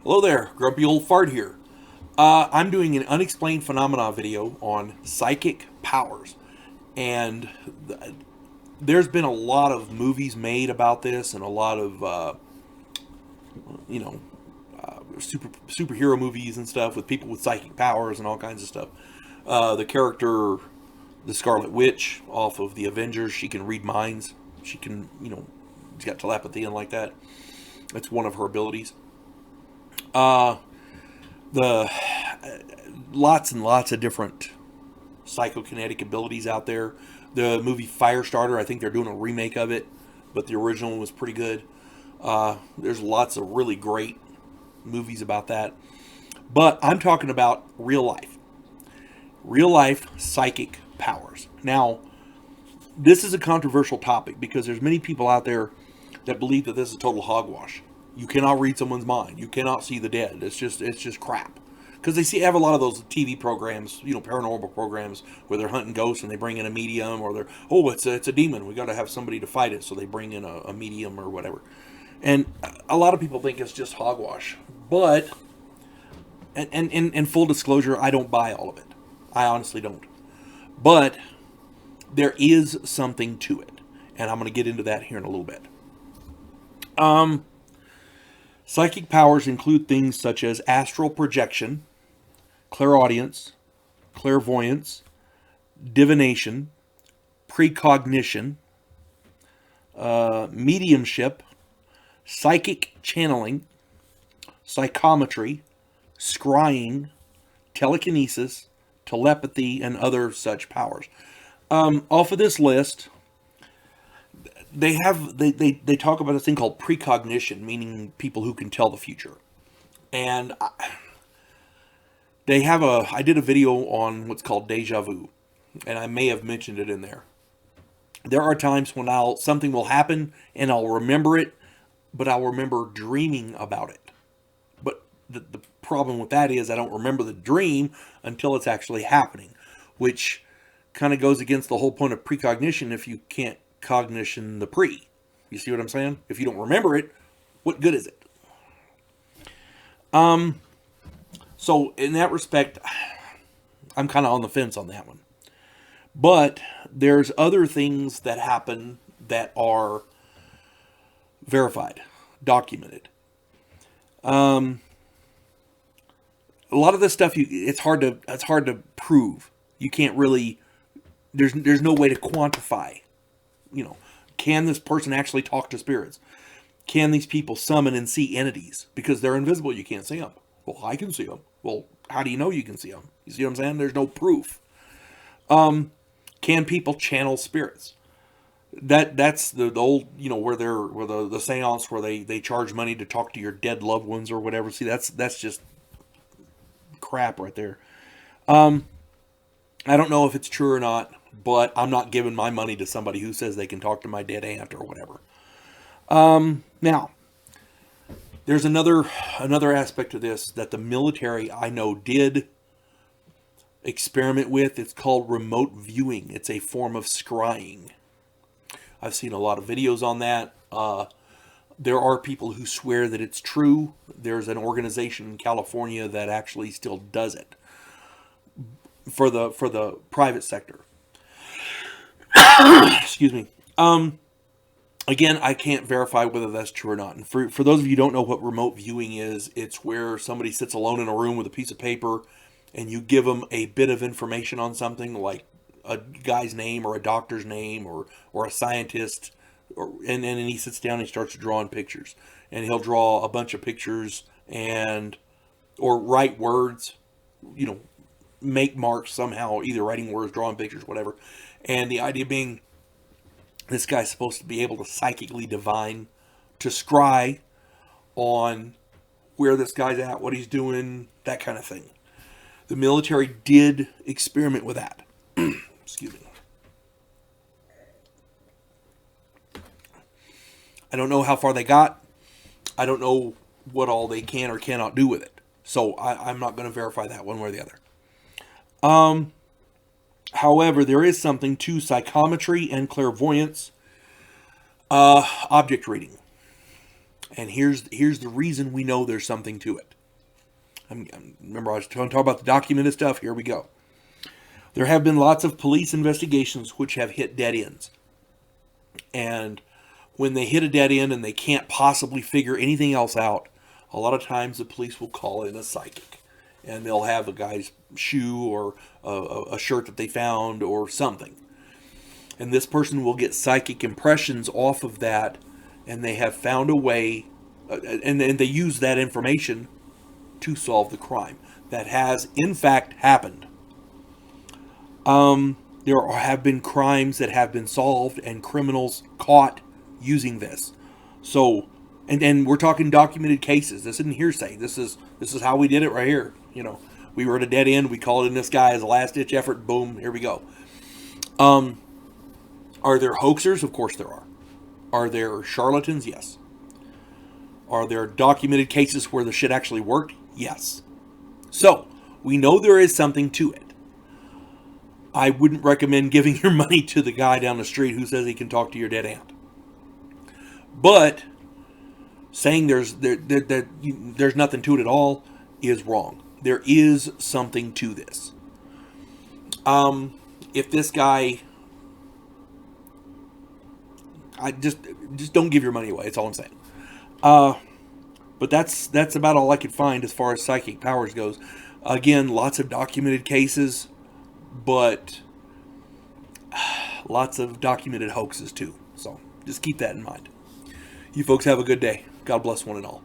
Hello there, Grumpy Old Fart here. I'm doing an unexplained phenomena video on psychic powers, and there's been a lot of movies made about this, and a lot of you know superhero movies and stuff with people with psychic powers and all kinds of stuff. The character, the Scarlet Witch, off of the Avengers, she can read minds. She can, she's got telepathy and like that. That's one of her abilities. Uh, the Lots and lots of different psychokinetic abilities out there. The movie Firestarter, I think they're doing a remake of it, but the original was pretty good. There's lots of really great movies about that. But I'm talking about real life psychic powers. Now, this is a controversial topic because there's many people out there that believe that this is total hogwash. You cannot read someone's mind. You cannot see the dead. It's just crap. Because they have a lot of those TV programs, paranormal programs where they're hunting ghosts and they bring in a medium, or it's a demon. We got to have somebody to fight it, so they bring in a medium or whatever. And a lot of people think it's just hogwash. But in full disclosure, I don't buy all of it. I honestly don't. But there is something to it, and I'm going to get into that here in a little bit. Psychic powers include things such as astral projection, clairaudience, clairvoyance, divination, precognition, mediumship, psychic channeling, psychometry, scrying, telekinesis, telepathy, and other such powers. Off of this list, they talk about this thing called precognition, meaning people who can tell the future. And I did a video on what's called deja vu, and I may have mentioned it in there. There are times when something will happen and I'll remember it, but I'll remember dreaming about it. But the problem with that is I don't remember the dream until it's actually happening, which kind of goes against the whole point of precognition if you can't cognition the pre. You see what I'm saying? If you don't remember it, what good is it? So in that respect, I'm kind of on the fence on that one. But there's other things that happen that are verified, documented. A lot of this stuff it's hard to prove. You can't really. There's no way to quantify. Can this person actually talk to spirits? Can these people summon and see entities? Because they're invisible, you can't see them. Well, I can see them. Well, how do you know you can see them? You see what I'm saying? There's no proof. Can people channel spirits? That's the old, where the seance where they charge money to talk to your dead loved ones or whatever. See, that's just crap right there. I don't know if it's true or not, but I'm not giving my money to somebody who says they can talk to my dead aunt or whatever. Now, there's another aspect of this that the military, I know, did experiment with. It's called remote viewing. It's a form of scrying. I've seen a lot of videos on that. There are people who swear that it's true. There's an organization in California that actually still does it for the private sector. Excuse me. Again, I can't verify whether that's true or not. And for those of you who don't know what remote viewing is, it's where somebody sits alone in a room with a piece of paper and you give them a bit of information on something, like a guy's name or a doctor's name or a scientist, and then he sits down and he starts drawing pictures. And he'll draw a bunch of pictures or write words, make marks somehow, either writing words, drawing pictures, whatever. And the idea being, this guy's supposed to be able to psychically divine, to scry on where this guy's at, what he's doing, that kind of thing. The military did experiment with that. Excuse me. I don't know how far they got. I don't know what all they can or cannot do with it. So I'm not going to verify that one way or the other. However, there is something to psychometry and clairvoyance, object reading. And here's the reason we know there's something to it. Remember, I was talking about the documented stuff. Here we go. There have been lots of police investigations which have hit dead ends. And when they hit a dead end and they can't possibly figure anything else out, a lot of times the police will call in a psychic. And they'll have a guy's shoe or a shirt that they found or something. And this person will get psychic impressions off of that, and they have found a way, and they use that information to solve the crime. That has, in fact, happened. There have been crimes that have been solved and criminals caught using this. So, and we're talking documented cases. This isn't hearsay. This is how we did it right here. You know, we were at a dead end. We called in this guy as a last-ditch effort. Boom, here we go. Are there hoaxers? Of course there are. Are there charlatans? Yes. Are there documented cases where the shit actually worked? Yes. So, we know there is something to it. I wouldn't recommend giving your money to the guy down the street who says he can talk to your dead aunt. But saying there's nothing to it at all is wrong. There is something to this. If this guy, I just don't give your money away. That's all I'm saying. But that's about all I could find as far as psychic powers goes. Again, lots of documented cases, but lots of documented hoaxes too. So just keep that in mind. You folks have a good day. God bless one and all.